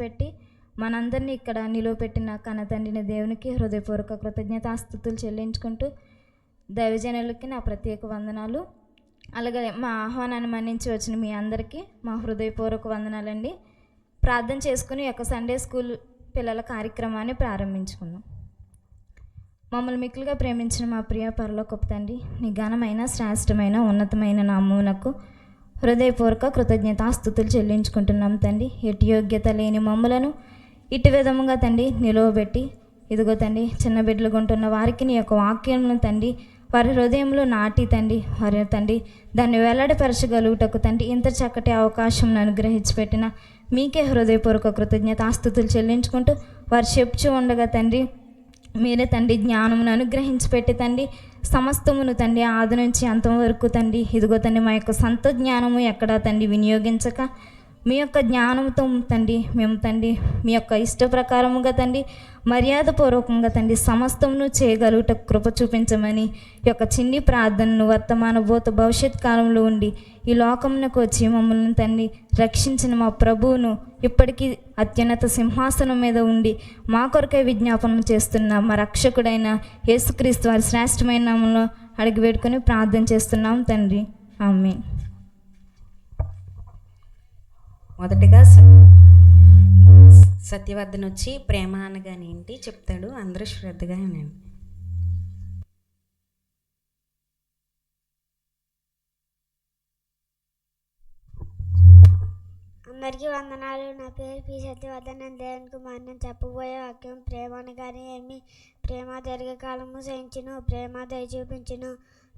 ప్రవేశపెట్టి మనందరినీ ఇక్కడ నిలువపెట్టిన కన్నతండ్రిని దేవునికి హృదయపూర్వక కృతజ్ఞతాస్తుతులు చెల్లించుకుంటూ దైవజనులకి నా ప్రత్యేక వందనాలు. అలాగే మా ఆహ్వానాన్ని మన్నించి వచ్చిన మీ అందరికీ మా హృదయపూర్వక వందనాలండి. ప్రార్థన చేసుకుని ఒక సండే స్కూల్ పిల్లల కార్యక్రమాన్ని ప్రారంభించుకుందాం. మమ్మల్ని మిక్కులుగా ప్రేమించిన మా ప్రియ పరలోకపు తండ్రి, నీ ఘనమైన శ్రేష్టమైన ఉన్నతమైన నామమునకు హృదయపూర్వక కృతజ్ఞతాస్తుతులు చెల్లించుకుంటున్నాం తండ్రి. ఎట్టి యోగ్యత లేని మమ్మలను ఇటు విధముగా తండ్రి నిలువబెట్టి, ఇదిగో తండ్రి చిన్న బిడ్డలు కొంటున్న వారికి నీ యొక్క వాక్యములను తండ్రి వారి హృదయంలో నాటి తండ్రి వారి తండ్రి దాన్ని వెల్లడిపరచగలుగుటకు తండ్రి ఇంత చక్కటి అవకాశం అనుగ్రహించి పెట్టిన మీకే హృదయపూర్వక కృతజ్ఞతాస్తుతులు చెల్లించుకుంటూ వారు చెప్పుచూ ఉండగా తండ్రి మీరే తండ్రి జ్ఞానమును అనుగ్రహించి పెట్టి తండ్రి సమస్తమును తండ్రి ఆది నుంచి అంతవరకు తండ్రి ఇదిగో తండ్రి మా యొక్క సొంత జ్ఞానము ఎక్కడా తండ్రి వినియోగించక మీ యొక్క జ్ఞానంతో తండ్రి మేము తండ్రి మీ యొక్క ఇష్ట ప్రకారముగా తండ్రి మర్యాదపూర్వకంగా తండ్రి సమస్తమును చేయగలుగుట కృప చూపించమని ఈ యొక్క చిన్ని ప్రార్థనను వర్తమాన భూత భవిష్యత్ కాలంలో ఉండి ఈ లోకమునకు వచ్చి మమ్మల్ని తండ్రి రక్షించిన మా ప్రభువును ఇప్పటికీ అత్యున్నత సింహాసనం మీద ఉండి మా కొరకై విజ్ఞాపనం చేస్తున్న మా రక్షకుడైన యేసుక్రీస్తు వారి శ్రేష్టమైన నామములో అడిగి పెట్టుకుని ప్రార్థన చేస్తున్నాం తండ్రి. ఆమేన్. మొదటిగా సత్యవర్ధన్ వచ్చి ప్రేమ అనగానే ఏంటి చెప్తాడు. అందరూ శ్రద్ధగా వినండి. అందరికీ వందనాలు. నా పేరు పి సత్యవర్ధన్. నేను దేవునికి మనం చెప్పబోయే వాక్యం ప్రేమ అనగానే ఏమి. ప్రేమ దీర్ఘకాలము సహించును, ప్రేమ దయ చూపించును,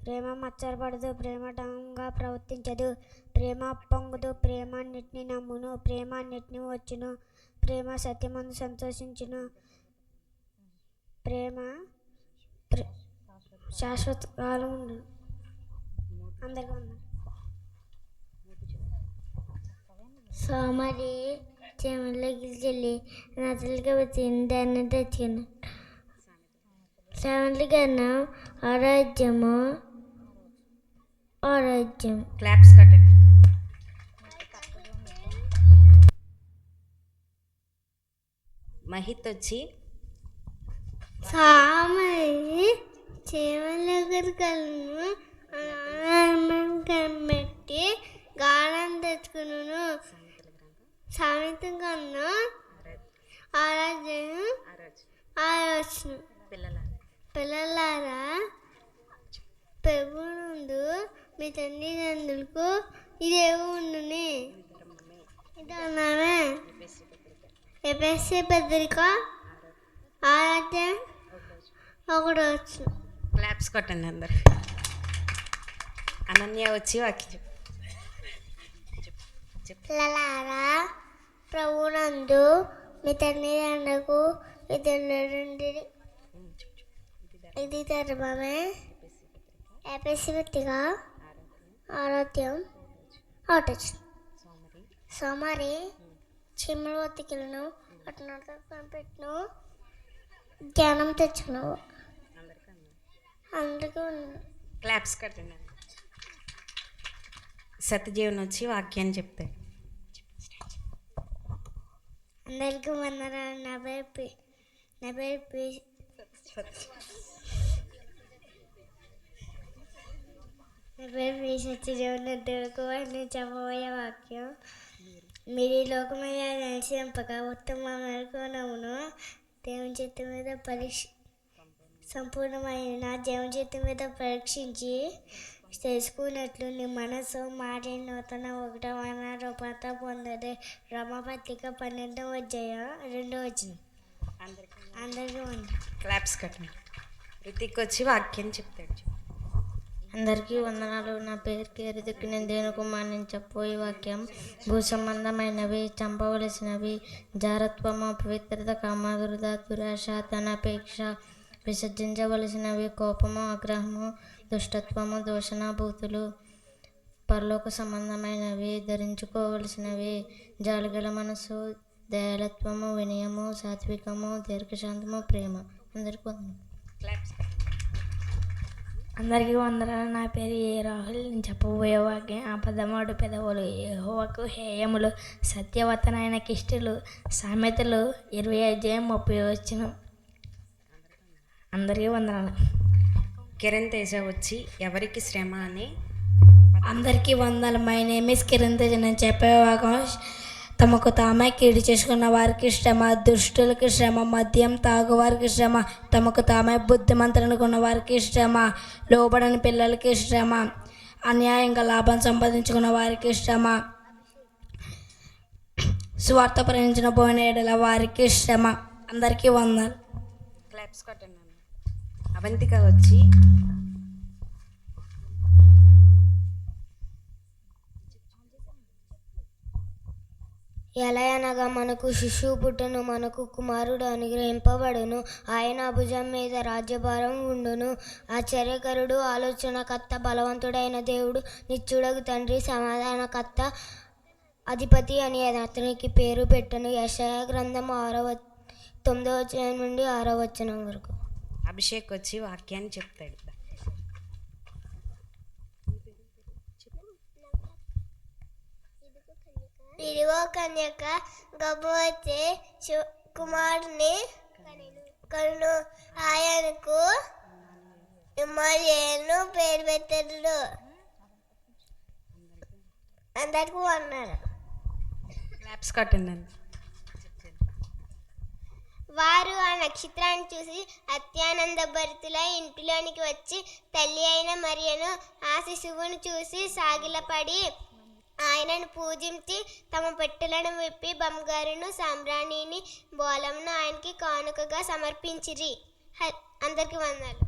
ప్రేమ మచ్చరపడదు, ప్రేమ డంగా ప్రవర్తించదు, ప్రేమ పొంగదు, ప్రేమ అన్నిటిని నమ్మును, ప్రేమ అన్నిటిని వచ్చును, ప్రేమ సత్యమందు సంతోషించును, ప్రేమ శాశ్వత కాలం ఉండు. అందరికీ వందనాలు. సోమరి చెమలోకి చెల్లి నదులుగా వచ్చింది అన్న తెచ్చుకున్నాను. సెవెంత్ కన్నా ఆరోగ్యము ఆరోగ్యం. క్లాప్స్ కట్టండి. మహిత్ వచ్చి సామరి చెమలగలను కనిపెట్టి గానం తెచ్చుకున్నాను. సామెత కన్నా ఆరోగ్యం ఆలోచన. పిల్లలారా ప్రభు నందు మీ తల్లిదండ్రులకు ఇదే ఉండుని. ఇది అన్నామే ఎపిఎస్సి పత్రిక ఆరాధ్యం 1 క్లాప్స్ కొట్టండి అందరు. అనన్య వచ్చి వాక్యం పిల్లలారా ప్రభు నందు మీ తల్లిదండ్రులకు ఇది ధర్మమే. ఎపిఎస్సి పత్రిక ఆరోగ్యం ఆలోచన. సోమరి చీమల ఒత్తికలను అటునతో కనిపెట్టును జ్ఞానం తెచ్చుకున్నావు. అందరికీ క్లాప్స్ కట్టండి. సత్యజీవన్ వచ్చి వాక్యాన్ని చెప్తాడు. అందరికీ వందనాలు. నా పేరు సత్యజీవన్. దేవుకు నేను చెప్పబోయే వాక్యం మీరు ఈ లోకం మీద నిలిచింపగా ఉత్తమకు నమ్మును దేవుని చేతి మీద సంపూర్ణమైన దేవుని చేతి మీద పరీక్షించి తెలుసుకున్నట్లు నీ మనసు మాట నూతన 1వ రూపాయలతో పొందదు. రమపత్రిక 12:2 అందరికీ క్లాప్స్ కట్టండి. రితిక్ వచ్చి వాక్యం చెప్తాడు. అందరికీ వందనాలు. నా పేరు కేరిదిక్కు. నేను దేవుని కుమారుని చెప్పబోయే వాక్యం భూ సంబంధమైనవి, చంపవలసినవి, జారత్వము, పవిత్రత, కామదురద, దురాశ, ధనాపేక్ష, విసర్జించవలసినవి కోపము, ఆగ్రహము, దుష్టత్వము, దూషణ, బూతులు, పరలోక సంబంధమైనవి, ధరించుకోవలసినవి జాలిగల మనసు, దయాలత్వము, వినయము, సాత్వికము, దీర్ఘశాంతము, ప్రేమ. అందరికీ వందనాలు. అందరికీ వందనాలు. నా పేరు ఏ రాహుల్. నేను చెప్పబోయే వాక్యం ఆపదమాడు పెదవులు యెహోవాకు హేయములు, సత్యవతనైన కిష్టులు. సామెతలు 20:30. అందరికీ వందనాలు. కిరణ్ తేజ వచ్చి ఎవరికి శ్రమ అని. అందరికీ వందనాలు. My name is Kiran Teja. నేను చెప్పే వాక్యం తమకు తామే కీడు చేసుకున్న వారికి శ్రమ, దుష్టులకి శ్రమ, మద్యం తాగువారికి శ్రమ, తమకు తామే బుద్ధిమంతులనుకున్న వారికి శ్రమ, లోబడని పిల్లలకి శ్రమ, అన్యాయంగా లాభం సంపాదించుకున్న వారికి శ్రమ, స్వార్థ ప్రేమించిన పోయిన ఏడల వారికి శ్రమ. అందరికీ వందనాలు. క్లాప్స్ కొట్టండి. అవంతిక వచ్చి ఎలా అనగా మనకు శిశువు పుట్టును, మనకు కుమారుడు అనుగ్రహింపబడును, ఆయన భుజం మీద రాజ్యభారం ఉండును. ఆశ్చర్యకరుడు, ఆలోచనకర్త, బలవంతుడైన దేవుడు, నిత్యుడగు తండ్రి, సమాధానకర్త, అధిపతి అని అతనికి పేరు పెట్టను. యెషయా గ్రంథం 9వ నుండి 6వ వరకు. అభిషేక్ వచ్చి వాక్యాన్ని చెప్తాడు. ఇదిగో కన్యక గర్భవతి కుమారుని కను, ఆయనకు ఇమ్మానుయేలు పేరు పెట్టారు. అందరికీ అన్నారు. క్లాప్స్ కొట్టండి. వారు ఆ నక్షత్రాన్ని చూసి అత్యానంద భరితులై ఇంటిలోనికి వచ్చి తల్లి అయిన మరియను ఆ శిశువును చూసి సాగిలపడి ఆయనను పూజించి తమ పెట్టెలను విప్పి బంగారును సాంబ్రాణిని బోళమును ఆయనకి కానుకగా సమర్పించిరి. అందరికీ వందనాలు.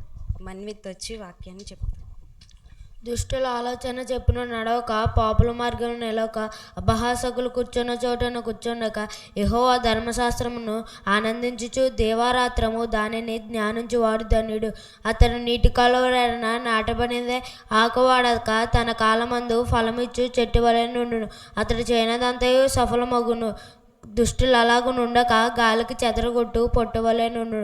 మన్విత్ వచ్చి వాక్యాన్ని చెప్తాడు. దుష్టుల ఆలోచన చెప్పున నడవక, పాపుల మార్గం నిలవక, అపహాసకులు కూర్చున్న చోటను కూర్చుండక, యెహోవా ధర్మశాస్త్రమును ఆనందించుచు దేవారాత్రము దానిని జ్ఞానించువాడు ధన్యుడు. అతడు నీటి కాలువన నాటబడినదే ఆకువాడక తన కాలమందు ఫలమిచ్చు చెట్టు వలె నుండును. అతడు చేయనదంతయు సఫలమగును. దుష్టులు అలాగునుండక గాలికి చెదరగొట్టు పొట్టువలే నుండు.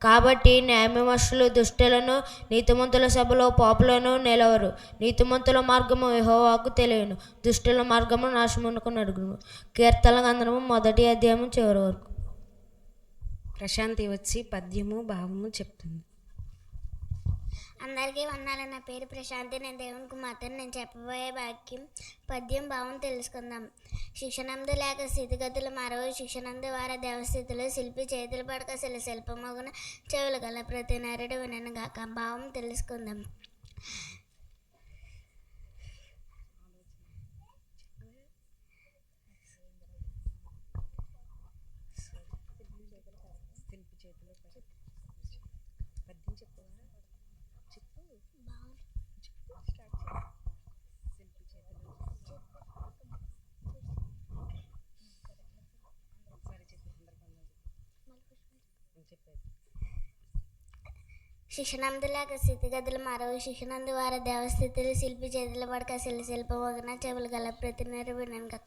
కాబట్టి న్యాయవిమర్శులు దుష్టులను, నీతిమంతుల సభలో పాపులను నిలవరు. నీతిమంతుల మార్గము యెహోవాకు తెలియను, దుష్టుల మార్గము నాశమునకు నడుగును. కీర్తనల గ్రంథము 1వ అధ్యాయం చివరి వరకు. ప్రశాంతి వచ్చి పద్యము భావము చెప్తుంది. అందరికీ వందనాలు. నా పేరు ప్రశాంతి. నేను దేవుని కుమార్తెను. నేను చెప్పబోయే వాక్యం పద్యం భావం తెలుసుకుందాం. శిక్షణందు లేక స్థితిగతులు మరవు, శిక్షణందు వారి దేవస్థితులు, శిల్పి చేతులు పడక శిల్పమగున, చెవులు గల ప్రతి నరుడు వినను గాక. భావం తెలుసుకుందాం. శిక్షణందు లేక స్థితిగతులు మరవు, శిక్షణందు వారి దేవస్థితులు, శిల్పి చేతుల పడక శిల్పమగున, చెవులు గల ప్రతి నరుడు వినను గాక.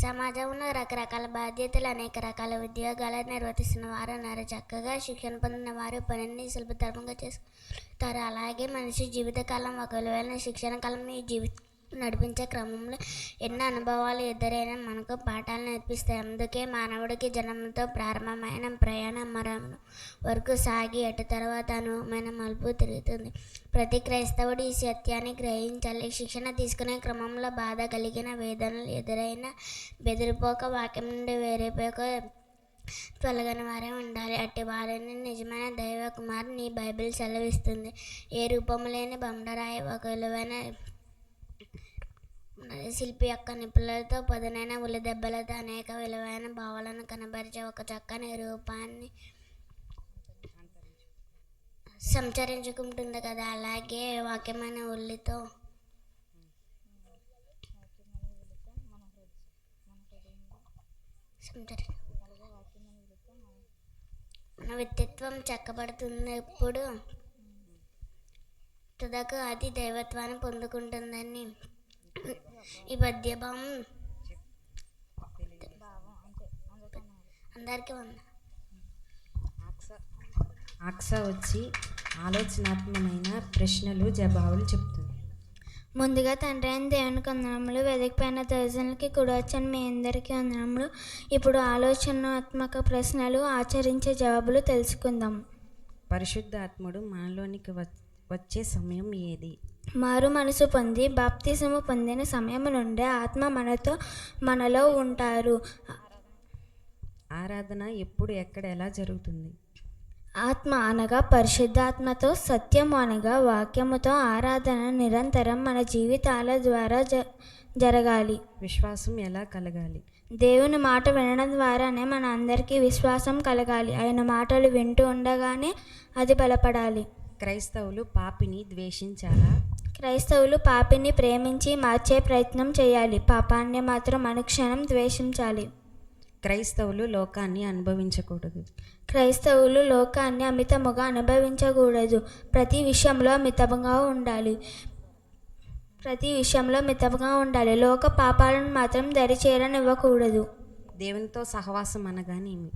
సమాజంలో రకరకాల బాధ్యతలు, అనేక రకాల ఉద్యోగాలు నిర్వర్తిస్తున్న వారు ఉన్నారు. చక్కగా శిక్షణ పొందిన వారు పనిని సులభతరంగా చేసుకుంటారు. అలాగే మనిషి జీవితకాలం ఒక విలువైన శిక్షణ కాలం ఈ నడిపించే క్రమంలో ఎన్నో అనుభవాలు ఎదురైనా మనకు పాఠాలు నేర్పిస్తాయి. అందుకే మానవుడికి జన్మతో ప్రారంభమైన ప్రయాణం మరణం వరకు సాగి అటు తర్వాత అనుభవమైన మలుపు తిరుగుతుంది. ప్రతి క్రైస్తవుడు ఈ సత్యాన్ని గ్రహించాలి. శిక్షణ తీసుకునే క్రమంలో బాధ కలిగిన, వేదనలు ఎదురైనా బెదిరిపోక, వాక్యం నుండి వేరేపోక తొలగని వారే ఉండాలి. అట్టి వారిని నిజమైన దైవ కుమారుని ఈ బైబిల్ సెలవిస్తుంది. ఏ రూపము లేని బండరాయి ఒక విలువైన శిల్పి యొక్క నిపుణులతో, పదునైన ఉలి దెబ్బలతో అనేక విలువైన భావాలను కనబరిచే ఒక చక్కని రూపాన్ని సంచరించుకుంటుంది కదా. అలాగే వాక్యమైన ఉల్లితో మన వ్యక్తిత్వం చెక్కబడుతుంది. ఇప్పుడు తుదకు అది దైవత్వాన్ని పొందుకుంటుందని ఈ పద్యభావం అందరికీ ఉంది. ఆక్సా వచ్చి ఆలోచనాత్మకమైన ప్రశ్నలు జవాబులు చెప్తుంది. ముందుగా తండ్రి అయిన దేవునికి వందనములు, వేదికపైన దర్శనలకి కూడా వచ్చాను మీ అందరికీ వందనములు. ఇప్పుడు ఆలోచనాత్మక ప్రశ్నలు, ఆచరించే జవాబులు తెలుసుకుందాం. పరిశుద్ధాత్ముడు మనలోనికి వచ్చే సమయం ఏది? మారు మనసు పొంది బాప్తిసము పొందిన సమయం నుండే ఆత్మ మనలో ఉంటారు. ఆరాధన ఎప్పుడు, ఎక్కడ, ఎలా జరుగుతుంది? ఆత్మ అనగా పరిశుద్ధాత్మతో, సత్యము అనగా వాక్యముతో ఆరాధన నిరంతరం మన జీవితాల ద్వారా జరగాలి. విశ్వాసం ఎలా కలగాలి? దేవుని మాట వినడం ద్వారానే మన అందరికీ విశ్వాసం కలగాలి. ఆయన మాటలు వింటూ ఉండగానే అది బలపడాలి. క్రైస్తవులు పాపిని ద్వేషించాలా? క్రైస్తవులు పాపిని ప్రేమించి మార్చే ప్రయత్నం చేయాలి. పాపాన్ని మాత్రం అనుక్షణం ద్వేషించాలి. క్రైస్తవులు లోకాన్ని అనుభవించకూడదు. క్రైస్తవులు లోకాన్ని అమితముగా అనుభవించకూడదు. ప్రతి విషయంలో మితముగా ఉండాలి. లోక పాపాలను మాత్రం దరిచేరనివ్వకూడదు. దేవునితో సహవాసం అనగానేమి?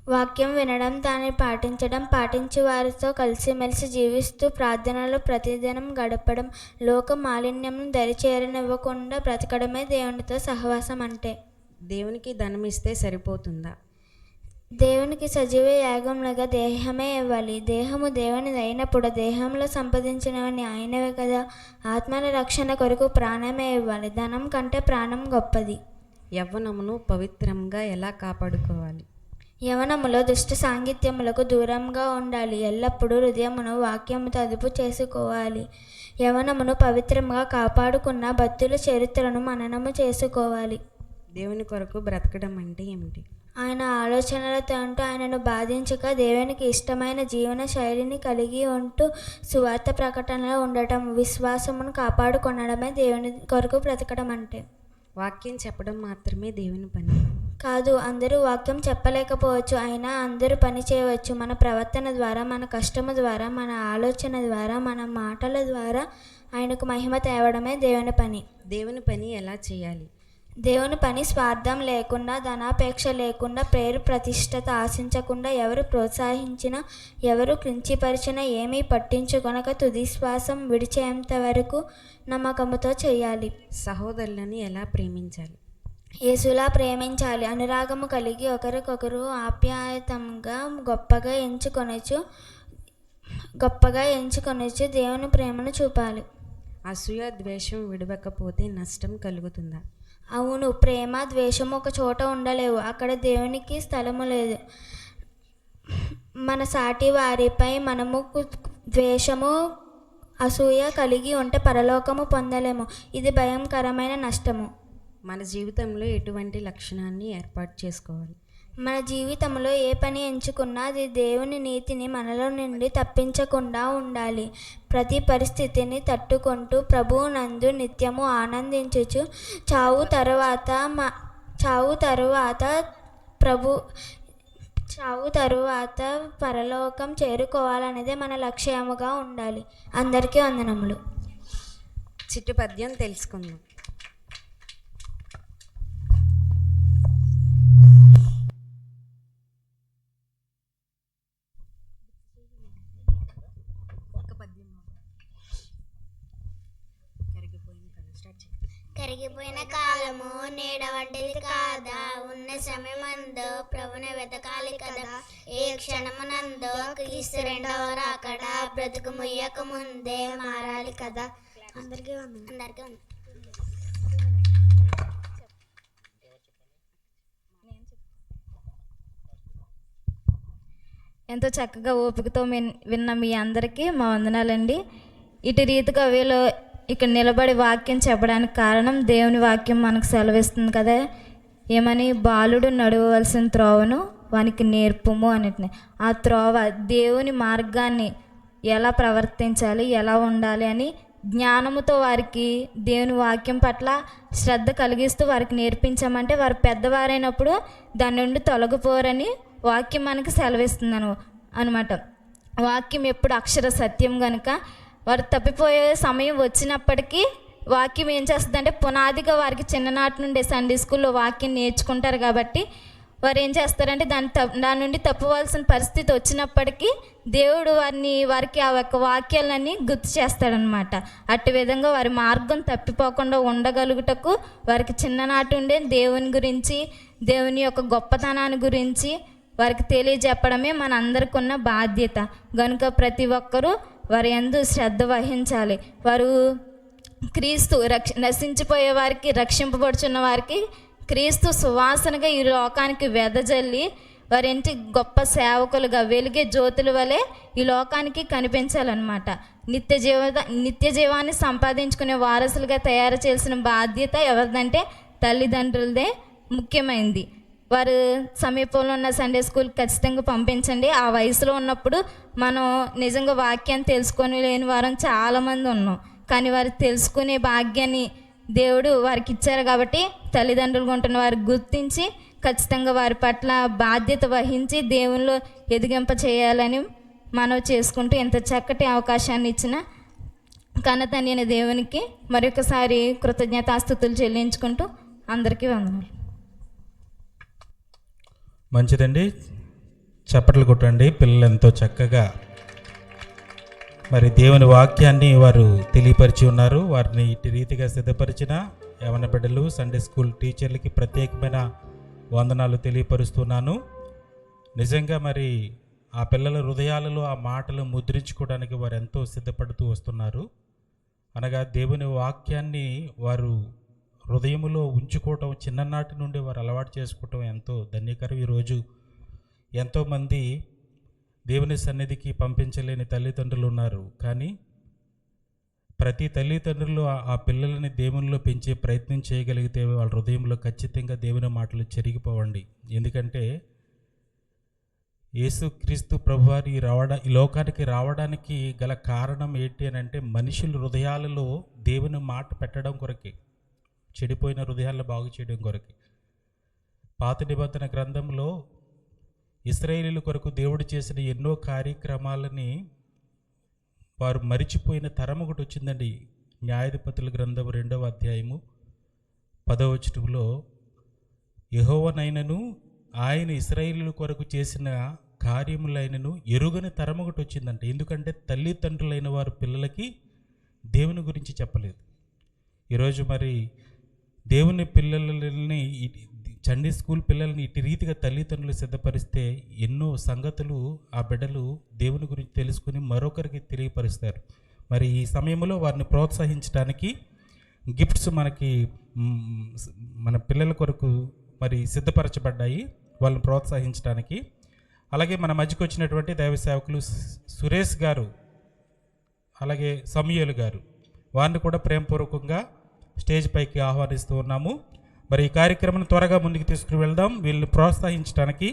వాక్యం వినడం, దాన్ని పాటించడం, పాటించి వారితో కలిసిమెలిసి జీవిస్తూ ప్రార్థనలు ప్రతిదినం గడపడం, లోక మాలిన్యం దరిచేరనివ్వకుండా బ్రతకడమే దేవునితో సహవాసం అంటే. దేవునికి ధనమిస్తే సరిపోతుందా? దేవునికి సజీవ యాగంలాగా దేహమే ఇవ్వాలి. దేహము దేవునిది అయినప్పుడు దేహంలో సంపాదించినవన్నీ ఆయనవే కదా. ఆత్మల రక్షణ కొరకు ప్రాణమే ఇవ్వాలి. ధనం కంటే ప్రాణం గొప్పది. యవ్వనమును పవిత్రంగా ఎలా కాపాడుకోవాలి? యవనములో దుష్ట సాంగిత్యములకు దూరంగా ఉండాలి. ఎల్లప్పుడూ హృదయమును వాక్యముతో అదుపు చేసుకోవాలి. యవనమును పవిత్రంగా కాపాడుకున్న భక్తుల చరిత్రను మననము చేసుకోవాలి. దేవుని కొరకు బ్రతకడం అంటే ఏమిటి? ఆయన ఆలోచనలతో అంటూ ఆయనను బాధించక దేవునికి ఇష్టమైన జీవన శైలిని కలిగి ఉంటూ సువార్త ప్రకటనలో ఉండటం, విశ్వాసమును కాపాడుకొనడమే దేవుని కొరకు బ్రతకడం అంటే. వాక్యం చెప్పడం మాత్రమే దేవుని పని కాదు. అందరూ వాక్యం చెప్పలేకపోవచ్చు, అయినా అందరూ పని చేయవచ్చు. మన ప్రవర్తన ద్వారా, మన కష్టము ద్వారా, మన ఆలోచన ద్వారా, మన మాటల ద్వారా ఆయనకు మహిమ తేవడమే దేవుని పని. దేవుని పని ఎలా చేయాలి? దేవుని పని స్వార్థం లేకుండా, ధనాపేక్ష లేకుండా, పేరు ప్రతిష్టత ఆశించకుండా, ఎవరు ప్రోత్సహించినా, ఎవరు కించిపరిచినా ఏమీ పట్టించుకొనక తుది శ్వాసం విడిచేంత వరకు నమ్మకముతో చేయాలి. సహోదరులను ఎలా ప్రేమించాలి? యేసులా ప్రేమించాలి. అనురాగము కలిగి ఒకరికొకరు ఆప్యాయతంగా గొప్పగా ఎంచుకొనొచ్చు దేవుని ప్రేమను చూపాలి. అసూయ ద్వేషం విడవకపోతే నష్టం కలుగుతుందా? అవును. ప్రేమ ద్వేషము ఒక చోట ఉండలేవు. అక్కడ దేవునికి స్థలము లేదు. మన సాటి వారిపై మనము ద్వేషము, అసూయ కలిగి ఉంటే పరలోకము పొందలేము. ఇది భయంకరమైన నష్టము. మన జీవితంలో ఎటువంటి లక్షణాన్ని ఏర్పాటు చేసుకోవాలి? మన జీవితంలో ఏ పని ఎంచుకున్నా అది దేవుని నీతిని మనలో నుండి తప్పించకుండా ఉండాలి. ప్రతి పరిస్థితిని తట్టుకుంటూ ప్రభువునందు నిత్యము ఆనందించుచు చావు తరువాత పరలోకం చేరుకోవాలనేదే మన లక్ష్యముగా ఉండాలి. అందరికీ వందనములు. చిట్టుపద్యం తెలుసుకుందాం. కరిగిపోయిన కాలము నీడ వంటిది కాదా, ఉన్న సమయమందు ప్రభుని వెతకాలి కదా. ఏ క్షణమునందో క్రీస్తు రెండవ రాకడ, బ్రతుకు ముయ్యక ముందే మారాలి కదా. అందరికీ ఎంతో చక్కగా ఓపికతో విన్న మీ అందరికీ మా వందనాలండి. ఇటు రీతిగా వీళ్ళు ఇక్కడ నిలబడి వాక్యం చెప్పడానికి కారణం దేవుని వాక్యం మనకు సెలవిస్తుంది కదా. ఏమని? బాలుడు నడవవలసిన త్రోవను వానికి నేర్పుము అన్నిటిని. ఆ త్రోవ దేవుని మార్గాన్ని ఎలా ప్రవర్తించాలి, ఎలా ఉండాలి అని జ్ఞానముతో వారికి దేవుని వాక్యం పట్ల శ్రద్ధ కలిగిస్తూ వారికి నేర్పించామంటే వారు పెద్దవారైనప్పుడు దాని నుండి తొలగిపోరని వాక్యం మనకి సెలవిస్తుంది అనమాట. వాక్యం ఎప్పుడు అక్షర సత్యం కనుక వారు తప్పిపోయే సమయం వచ్చినప్పటికీ వాక్యం ఏం చేస్తుందంటే పునాదిగా వారికి చిన్ననాటి నుండి సండే స్కూల్లో వాక్యం నేర్చుకుంటారు కాబట్టి వారు ఏం చేస్తారంటే దాని నుండి తప్పుకోవాల్సిన పరిస్థితి వచ్చినప్పటికీ దేవుడు వారికి ఆ యొక్క వాక్యాలన్నీ గుర్తు చేస్తాడనమాట. అట్టి విధంగా వారి మార్గం తప్పిపోకుండా ఉండగలుగుటకు వారికి చిన్ననాటి ఉండే దేవుని గురించి, దేవుని యొక్క గొప్పతనాన్ని గురించి వారికి తెలియజెప్పడమే మన అందరికి ఉన్న బాధ్యత. కనుక ప్రతి ఒక్కరూ వారి యందు శ్రద్ధ వహించాలి. వారు క్రీస్తు నశించిపోయే వారికి, రక్షింపబడుచున్న వారికి క్రీస్తు సువాసనగా ఈ లోకానికి వెదజల్లి వారింటి గొప్ప సేవకులుగా వెలిగే జ్యోతుల వలె ఈ లోకానికి కనిపించాలన్నమాట. నిత్య జీవాన్ని సంపాదించుకునే వారసులుగా తయారు చేసిన బాధ్యత ఎవరిదంటే తల్లిదండ్రులదే ముఖ్యమైనది. వారు సమీపంలో ఉన్న సండే స్కూల్ ఖచ్చితంగా పంపించండి. ఆ వయసులో ఉన్నప్పుడు మనం నిజంగా వాక్యాన్ని తెలుసుకొని లేని వారం చాలామంది ఉన్నాం. కానీ వారు తెలుసుకునే భాగ్యాన్ని దేవుడు వారికి ఇచ్చారు కాబట్టి తల్లిదండ్రులుగా ఉంటున్న వారు గుర్తించి ఖచ్చితంగా వారి పట్ల బాధ్యత వహించి దేవునిలో ఎదిగింప చేయాలని మనవి చేసుకుంటూ ఇంత చక్కటి అవకాశాన్ని ఇచ్చిన కన్నతండ్రి అయిన దేవునికి మరొకసారి కృతజ్ఞతాస్తుతులు చెల్లించుకుంటూ అందరికీ వందనాలు. మంచిదండి, చప్పట్లు కొట్టండి. పిల్లలు ఎంతో చక్కగా మరి దేవుని వాక్యాన్ని వారు తెలియపరిచి ఉన్నారు. వారిని ఇటు రీతిగా సిద్ధపరిచిన యవన బిడ్డలు, సండే స్కూల్ టీచర్లకి ప్రత్యేకమైన వందనాలు తెలియపరుస్తున్నాను. నిజంగా మరి ఆ పిల్లల హృదయాలలో ఆ మాటలు ముద్రించుకోవడానికి వారు ఎంతో సిద్ధపడుతూ వస్తున్నారు. అనగా దేవుని వాక్యాన్ని వారు హృదయములో ఉంచుకోవటం చిన్ననాటి నుండి వారు అలవాటు చేసుకోవటం ఎంతో ధన్యకరం. ఈరోజు ఎంతోమంది దేవుని సన్నిధికి పంపించలేని తల్లిదండ్రులు ఉన్నారు. కానీ ప్రతి తల్లిదండ్రులు ఆ పిల్లలని దేవునిలో పెంచే ప్రయత్నం చేయగలిగితే వాళ్ళ హృదయంలో ఖచ్చితంగా దేవుని మాటలు చెరిగిపోవండి. ఎందుకంటే యేసుక్రీస్తు ప్రభువారి ఈ లోకానికి రావడానికి గల కారణం ఏంటి అని అంటే మనుషుల హృదయాలలో దేవుని మాట పెట్టడం కొరకే, చెడిపోయిన హృదయాలను బాగు చేయడం కొరకే. పాత నిబంధన గ్రంథంలో ఇశ్రాయేలీయుల కొరకు దేవుడు చేసిన ఎన్నో కార్యక్రమాలని వారు మరిచిపోయిన తరం ఒకటి వచ్చిందండి. న్యాయాధిపతుల గ్రంథం 2వ అధ్యాయము 10వ వచనంలో యెహోవానైనను ఆయన ఇశ్రాయేలీయుల కొరకు చేసిన కార్యములైనను ఎరుగని తరం ఒకటి వచ్చిందంటే. ఎందుకంటే తల్లిదండ్రులైన వారు పిల్లలకి దేవుని గురించి చెప్పలేదు. ఈరోజు మరి దేవుని పిల్లలని, సండే స్కూల్ పిల్లల్ని ఇటు రీతిగా తల్లిదండ్రులు సిద్ధపరిస్తే ఎన్నో సంగతులు ఆ బిడ్డలు దేవుని గురించి తెలుసుకుని మరొకరికి తెలియపరుస్తారు. మరి ఈ సమయంలో వారిని ప్రోత్సహించడానికి గిఫ్ట్స్ మన పిల్లల కొరకు మరి సిద్ధపరచబడ్డాయి, వాళ్ళని ప్రోత్సహించడానికి. అలాగే మన మధ్యకు వచ్చినటువంటి దైవ సేవకులు సురేష్ గారు, అలాగే సమూయేలు గారు, వారిని కూడా ప్రేమపూర్వకంగా స్టేజ్ పైకి ఆహ్వానిస్తూ ఉన్నాము. మరి ఈ కార్యక్రమం త్వరగా ముందుకు తీసుకుని వెళ్దాం. వీళ్ళని ప్రోత్సహించడానికి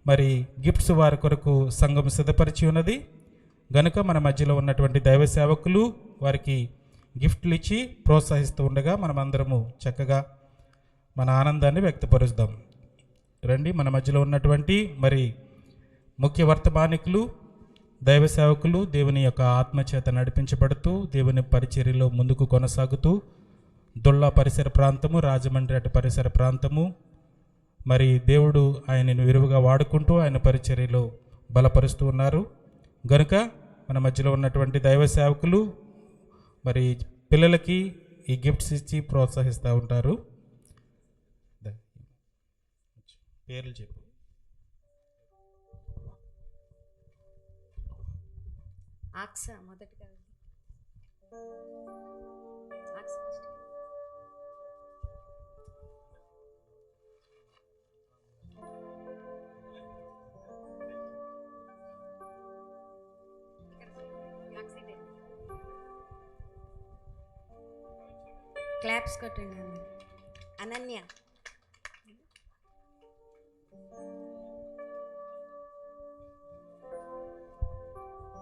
మరి గిఫ్ట్స్ వారి కొరకు సంఘం సిద్ధపరిచి ఉన్నది గనుక మన మధ్యలో ఉన్నటువంటి దైవ సేవకులు వారికి గిఫ్ట్లు ఇచ్చి ప్రోత్సహిస్తూ ఉండగా మనమందరము చక్కగా మన ఆనందాన్ని వ్యక్తపరుస్తాం. రండి, మన మధ్యలో ఉన్నటువంటి మరి ముఖ్య వర్తమానికులు, దైవ సేవకులు దేవుని యొక్క ఆత్మచేత నడిపించబడుతూ దేవుని పరిచర్యలో ముందుకు కొనసాగుతూ దొల్లా పరిసర ప్రాంతము, రాజమండ్రి అటు పరిసర ప్రాంతము మరి దేవుడు ఆయనను విరివిగా వాడుకుంటూ ఆయన పరిచర్యలో బలపరుస్తూ ఉన్నారు. గనుక మన మధ్యలో ఉన్నటువంటి దైవ సేవకులు మరి పిల్లలకి ఈ గిఫ్ట్స్ ఇచ్చి ప్రోత్సహిస్తూ ఉంటారు. పేర్లు చెప్పు. ఆక్సా మొదటిగా క్లాప్స్ కొట్టండి. అనన్య,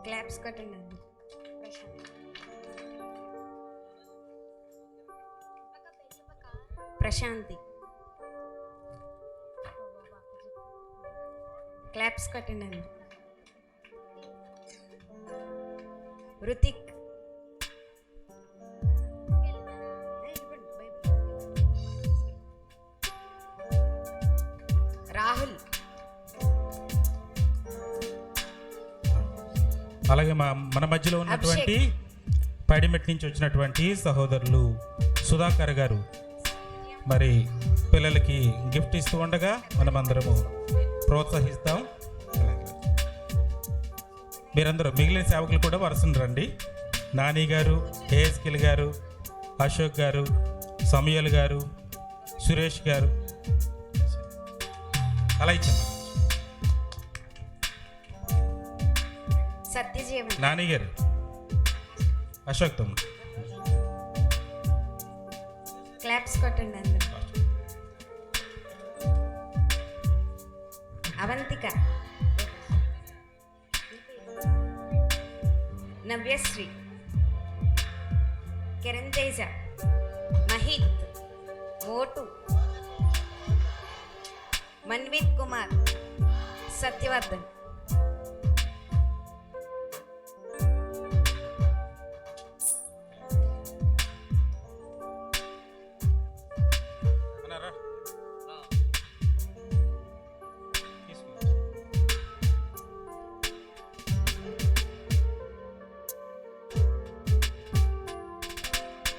క్లాప్స్ కొట్టండి. ప్రశాంతి, క్లాప్స్ కొట్టండి. రుతిక్, రాహుల్, అలాగే మన మధ్యలో ఉన్నటువంటి పడిమెట్ నుంచి వచ్చినటువంటి సహోదరులు సుధాకర్ గారు మరి పిల్లలకి గిఫ్ట్ ఇస్తూ ఉండగా మనమందరము ప్రోత్సహిస్తాం. మీరందరూ మిగిలిన సేవకులు కూడా వరుసను రండి. నాని గారు, ఏఎస్కిల్ గారు, అశోక్ గారు, సమయల్ గారు, సురేష్ గారు, అలా ఇచ్చాను. సత్యజీవన్, నాని గారు, అశోక్ తమ్ముడు. క్లాప్స్ కొట్టండి అందరూ. అవంతిక, నవ్యశ్రీ, కిరణ్ తేజ, మహిత్, మోటు, మన్విత్ కుమార్, సత్యవర్ధన్. అన్నారా?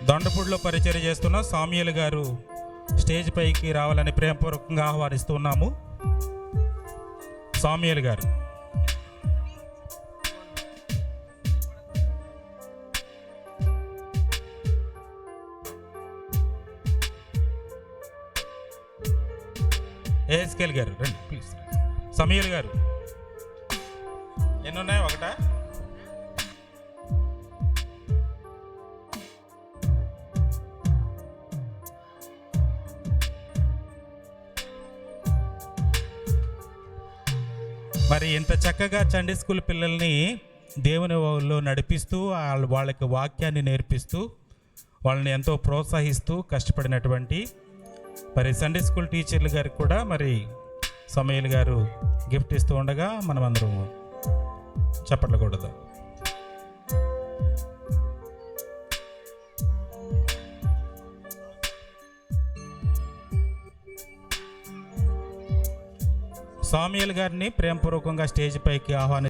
దొండపూడిలో పరిచర్య చేస్తున్న సామ్యుల్ గారు స్టేజ్ పైకి రావాలని ప్రేమపూర్వకంగా ఆహ్వానిస్తున్నాము. సామ్యుల్ గారు. ఏఎస్కేల్ గారు రండి ప్లీజ్. సమీల్ గారు. ఎన్ని ఉన్నాయి? ఒకటా? మరి ఇంత చక్కగా సండే స్కూల్ పిల్లల్ని దేవుని లో నడిపిస్తూ వాళ్ళకి వాక్యాన్ని నేర్పిస్తూ వాళ్ళని ఎంతో ప్రోత్సహిస్తూ కష్టపడినటువంటి మరి సండే స్కూల్ టీచర్లు గారికి కూడా మరి సమయల్ గారు గిఫ్ట్ ఇస్తూ ఉండగా మనం అందరం చెప్పట్లకూడదు. సామ్యుల్ గారిని ప్రేమపూర్వకంగా స్టేజ్ పైకి ఆహ్వాని